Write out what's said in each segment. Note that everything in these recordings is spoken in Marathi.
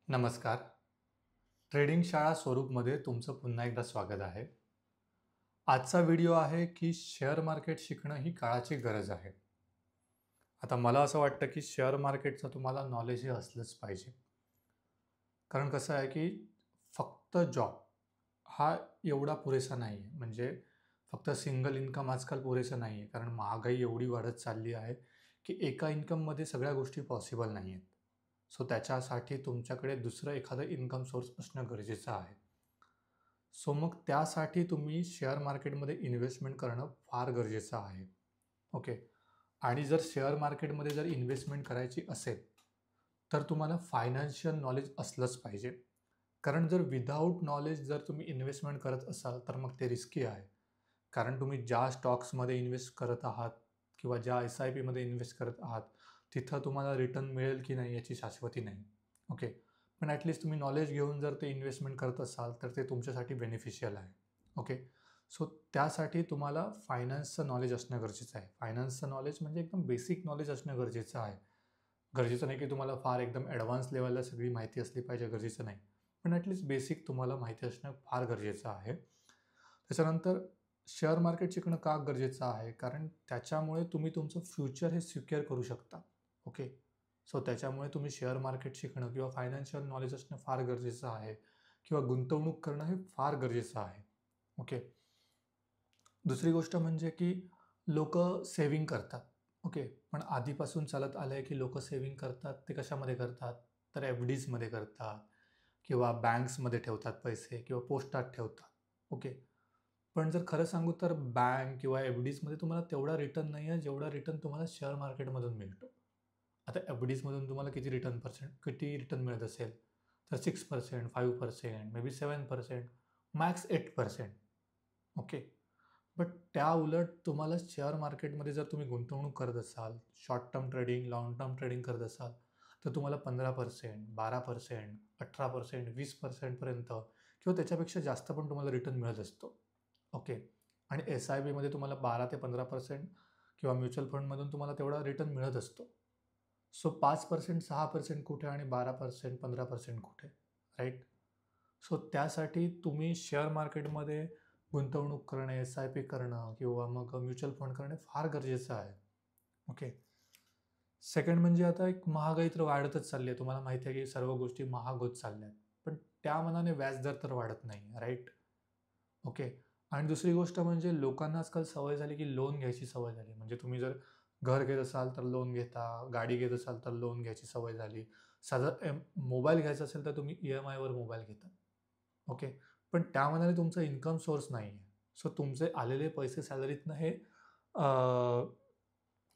नमस्कार. ट्रेडिंग शाळा स्वरूपमध्ये तुमचं पुन्हा एकदा स्वागत आहे. आजचा व्हिडिओ आहे की शेअर मार्केट शिकणं ही काळाची गरज आहे. आता मला असं वाटतं की शेअर मार्केटचं तुम्हाला नॉलेज हे असलंच पाहिजे. कारण कसं आहे की फक्त जॉब हा एवढा पुरेसा नाही आहे. म्हणजे फक्त सिंगल इन्कम आजकाल पुरेसं नाही आहे. कारण महागाई एवढी वाढत चालली आहे की एका इन्कममध्ये सगळ्या गोष्टी पॉसिबल नाही आहेत. सो त्याच्यासाठी तुमच्याकडे दुसरं एखादं इन्कम सोर्स असणं गरजेचं आहे. सो मग त्यासाठी तुम्ही शेअर मार्केटमध्ये इन्व्हेस्टमेंट करणं फार गरजेचं आहे. ओके. आणि जर शेअर मार्केटमध्ये जर इन्व्हेस्टमेंट करायची असेल, तर तुम्हाला फायनान्शियल नॉलेज असलंच पाहिजे. कारण जर विदाऊट नॉलेज जर तुम्ही इन्व्हेस्टमेंट करत असाल, तर मग ते रिस्की आहे. कारण तुम्ही ज्या स्टॉक्समध्ये इन्व्हेस्ट करत आहात किंवा ज्या एस-आय-पीमध्ये इन्व्हेस्ट करत आहात, तिथं तुम्हाला रिटर्न मिळेल की नाही याची शाश्वती नाही. ओके. पण ॲटलीस्ट तुम्ही नॉलेज घेऊन जर ते इन्व्हेस्टमेंट करत असाल, तर ते तुमच्यासाठी बेनिफिशियल आहे. ओके. सो त्यासाठी तुम्हाला फायनान्सचं नॉलेज असणं गरजेचं आहे. फायनान्सचं नॉलेज म्हणजे एकदम बेसिक नॉलेज असणं गरजेचं आहे. गरजेचं नाही की तुम्हाला फार एकदम ॲडव्हान्स लेव्हलला सगळी माहिती असली पाहिजे, गरजेचं नाही. पण ॲटलीस्ट बेसिक तुम्हाला माहिती असणं फार गरजेचं आहे. त्याच्यानंतर शेअर मार्केट शिकणं का गरजेचं आहे? कारण त्याच्यामुळे तुम्ही तुमचं फ्युचर हे सिक्युअर करू शकता. ओके. सो त्याच्यामुळे तुम्ही शेअर मार्केट शिकणं किंवा फायनान्शियल नॉलेज असणं फार गरजेचं आहे किंवा गुंतवणूक करणं हे फार गरजेचं आहे. ओके. दुसरी गोष्ट म्हणजे की लोकं सेव्हिंग करतात. ओके. पण आधीपासून चालत आलं आहे की लोकं सेव्हिंग करतात. ते कशामध्ये करतात? तर एफ-डीजमध्ये करतात किंवा बँक्समध्ये ठेवतात पैसे किंवा पोस्टात ठेवतात. ओके. पण जर खरं सांगू तर बँक किंवा एफ-डीजमध्ये तुम्हाला तेवढा रिटर्न नाही आहे, जेवढा रिटर्न तुम्हाला शेअर मार्केटमधून मिळतो. आता एफ-डीजमधून तुम्हाला किती रिटर्न मिळत असेल? तर 6%, 5%, may be 7%, max 8%. Okay. But त्या उलट तुम्हाला शेअर मार्केटमध्ये जर तुम्ही गुंतवणूक करत असाल, short term trading, long term trading करत असाल, तर तुम्हाला 15%, 12%, 18%, 20% पर्यंत किंवा त्याच्यापेक्षा जास्त पण तुम्हाला रिटर्न मिळत असतो. ओके. आणि एस-आय-पीमध्ये तुम्हाला 12 ते 15% किंवा म्युच्युअल फंडमधून तुम्हाला तेवढा रिटर्न मिळत असतो. सो 5%, 6% कुठे आणि 12%, 15% कुठे, राइट? सो त्यासाठी तुम्ही शेअर मार्केटमध्ये गुंतवणूक करणे, एस-आय-पी करणं किंवा मग म्युच्युअल फंड करणे फार गरजेचं आहे. ओके. सेकंड म्हणजे आता एक महागाई तर वाढतच चालली आहे. तुम्हाला माहिती आहे की सर्व गोष्टी महाग होत चालल्या आहेत. पण त्या मानाने व्याजदर तर वाढत नाही, राइट? ओके. आणि दुसरी गोष्ट म्हणजे लोकांना आजकाल सवय झाली की लोन घ्यायची सवय झाली. म्हणजे तुम्ही जर घर घेत असाल तर लोन घेता, गाडी घेत असाल तर लोन घ्यायची सवय झाली. साधा मोबाईल घ्यायचा असेल तर तुम्ही ई-एम-आयवर मोबाईल घेता. ओके. पण त्या मानाने तुमचा इन्कम सोर्स नाही आहे. सो तुमचे आलेले पैसे सॅलरीतनं हे अ,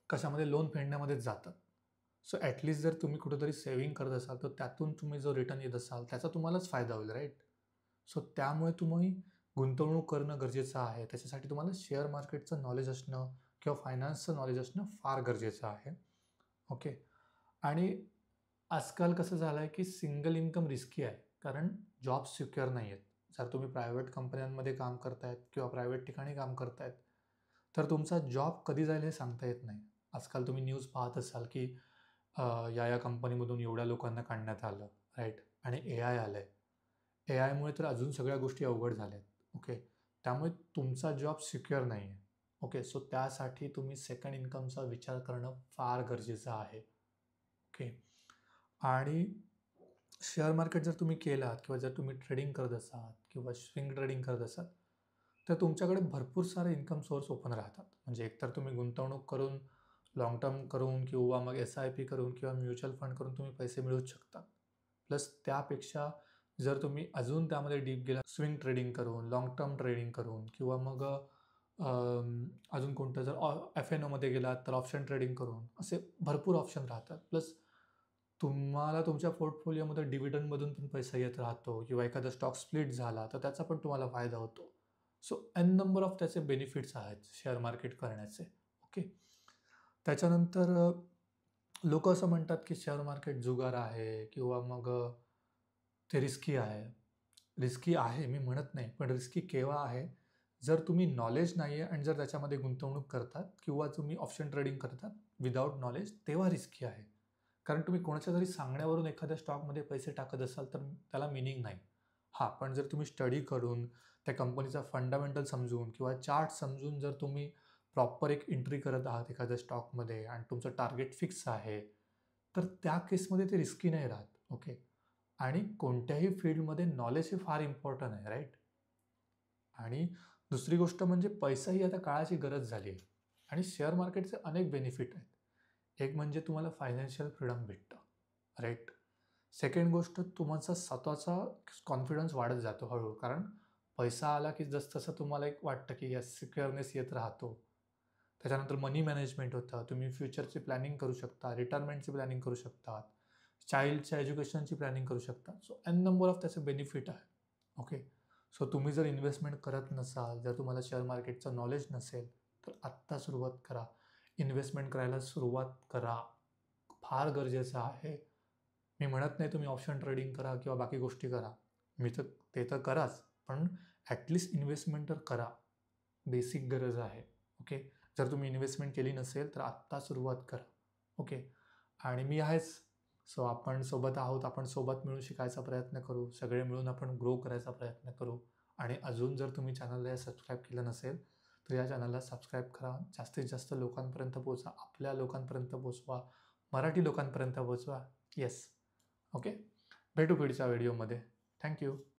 कशामध्ये लोन फेडण्यामध्येच जातात. सो जर तुम्ही कुठेतरी सेव्हिंग करत असाल, तर त्यातून तुम्ही जो रिटर्न येत असाल, त्याचा तुम्हालाच फायदा होईल, राइट? सो त्यामुळे तुम्ही गुंतवणूक करणं गरजेचं आहे. त्याच्यासाठी तुम्हाला शेअर मार्केटचं नॉलेज असणं किंवा फायनान्सचं नॉलेज असणं फार गरजेचं आहे. ओके. आणि आजकाल कसं झालं आहे, की सिंगल इन्कम रिस्की आहे. कारण जॉब सिक्युअर नाही आहेत. जर तुम्ही प्रायव्हेट कंपन्यांमध्ये काम करतायत किंवा प्रायव्हेट ठिकाणी काम करतायत, तर तुमचा जॉब कधी जाईल हे सांगता येत नाही. आजकाल तुम्ही न्यूज पाहत असाल, की या कंपनीमधून एवढ्या लोकांना काढण्यात आलं, राइट? आणि एआय आलंय. एआयमुळे तर अजून सगळ्या गोष्टी अवघड झाल्यात. ओके. त्यामुळे तुमचा जॉब सिक्युअर नाही आहे. ओके. सो त्यासाठी तुम्ही सेकंड इन्कमचा विचार करणं फार गरजेचं आहे. ओके. आणि शेअर मार्केट जर तुम्ही केलात किंवा जर तुम्ही ट्रेडिंग करत असाल किंवा स्विंग ट्रेडिंग करत असाल, तर तुमच्याकडे भरपूर सारे इन्कम सोर्स ओपन राहतात. म्हणजे एकतर तुम्ही गुंतवणूक करून, लाँग टर्म करून किंवा मग एस-आय-पी करून किंवा म्युच्युअल फंड करून तुम्ही पैसे मिळवूच शकता. प्लस त्यापेक्षा जर तुम्ही अजून त्यामध्ये डीप गेलात, स्विंग ट्रेडिंग करून, लाँग टर्म ट्रेडिंग करून किंवा मग अजून कोणतं जर एफ-एन-ओमध्ये गेलात तर ऑप्शन ट्रेडिंग करून, असे भरपूर ऑप्शन राहतात. प्लस तुम्हाला तुमच्या पोर्टफोलिओमध्ये डिव्हिडंडमधून पण पैसा येत राहतो किंवा एखादा स्टॉक स्प्लिट झाला, तर त्याचा पण तुम्हाला फायदा होतो. सो एन नंबर ऑफ त्याचे बेनिफिट्स आहेत शेअर मार्केट करण्याचे. ओके. त्याच्यानंतर लोकं असं म्हणतात, की शेअर मार्केट जुगार आहे किंवा मग ते रिस्की आहे. रिस्की आहे मी म्हणत नाही, पण रिस्की केव्हा आहे? जर तुम्ही नॉलेज नाही आहे आणि जर त्याच्यामध्ये गुंतवणूक करतात किंवा तुम्ही ऑप्शन ट्रेडिंग करतात विदाऊट नॉलेज, तेव्हा रिस्की आहे. कारण तुम्ही कोणाच्या तरी सांगण्यावरून एखाद्या स्टॉकमध्ये पैसे टाकत असाल तर त्याला मीनिंग नाही. हां, पण जर तुम्ही स्टडी करून, त्या कंपनीचा फंडामेंटल समजून किंवा चार्ट समजून जर तुम्ही प्रॉपर एक एंट्री करत आहात एखाद्या स्टॉकमध्ये आणि तुमचं टार्गेट फिक्स आहे, तर त्या केसमध्ये ते रिस्की नाही राहत. ओके. आणि कोणत्याही फील्डमध्ये नॉलेज हे फार इम्पॉर्टंट आहे, राईट? आणि दुसरी गोष्ट म्हणजे पैसा ही आता काळाची गरज झाली आहे आणि शेअर मार्केटचे अनेक बेनिफिट आहेत. एक म्हणजे तुम्हाला फायनान्शियल फ्रीडम भेटतं, राईट? सेकंड गोष्ट तुमचा स्वतःचा कॉन्फिडन्स वाढत जातो हळूहळू. कारण पैसा आला की जसं तुम्हाला एक वाटतं की यस सिक्युअरनेस येत राहतो. त्याच्यानंतर मनी मॅनेजमेंट होतं. तुम्ही फ्युचरची प्लॅनिंग करू शकता, रिटायरमेंटची प्लॅनिंग करू शकता, चाइल्डच्या एज्युकेशनची प्लॅनिंग करू शकता. सो एन नंबर ऑफ त्याचे बेनिफिट आहे. ओके. सो तुम्ही जर इन्व्हेस्टमेंट करत नसाल, जर तुम्हाला शेअर मार्केटचं नॉलेज नसेल, तर आत्ता सुरुवात करा. इन्व्हेस्टमेंट करायला सुरुवात करा. फार गरजेचं आहे. मी म्हणत नाही तुम्ही ऑप्शन ट्रेडिंग करा किंवा बाकी गोष्टी करा. मी तर ते तर कराच, पण ॲटलिस्ट इन्व्हेस्टमेंट तर करा. बेसिक गरज आहे. ओके. जर तुम्ही इन्व्हेस्टमेंट केली नसेल तर आत्ता सुरुवात करा. ओके. आणि मी आहेच. सो आपण सोबत आहोत. आपण सोबत मिळून शिकायचा प्रयत्न करू. सगळे मिळून आपण ग्रो करायचा प्रयत्न करू. आणि अजून जर तुम्ही चॅनलला सबस्क्राईब केलं नसेल, तर या चॅनलला सबस्क्राईब करा. जास्तीत जास्त लोकांपर्यंत पोहोचा. आपल्या लोकांपर्यंत पोहोचवा. मराठी लोकांपर्यंत पोहोचवा. येस. ओके. भेटू पुढच्या व्हिडिओमध्ये. Thank you.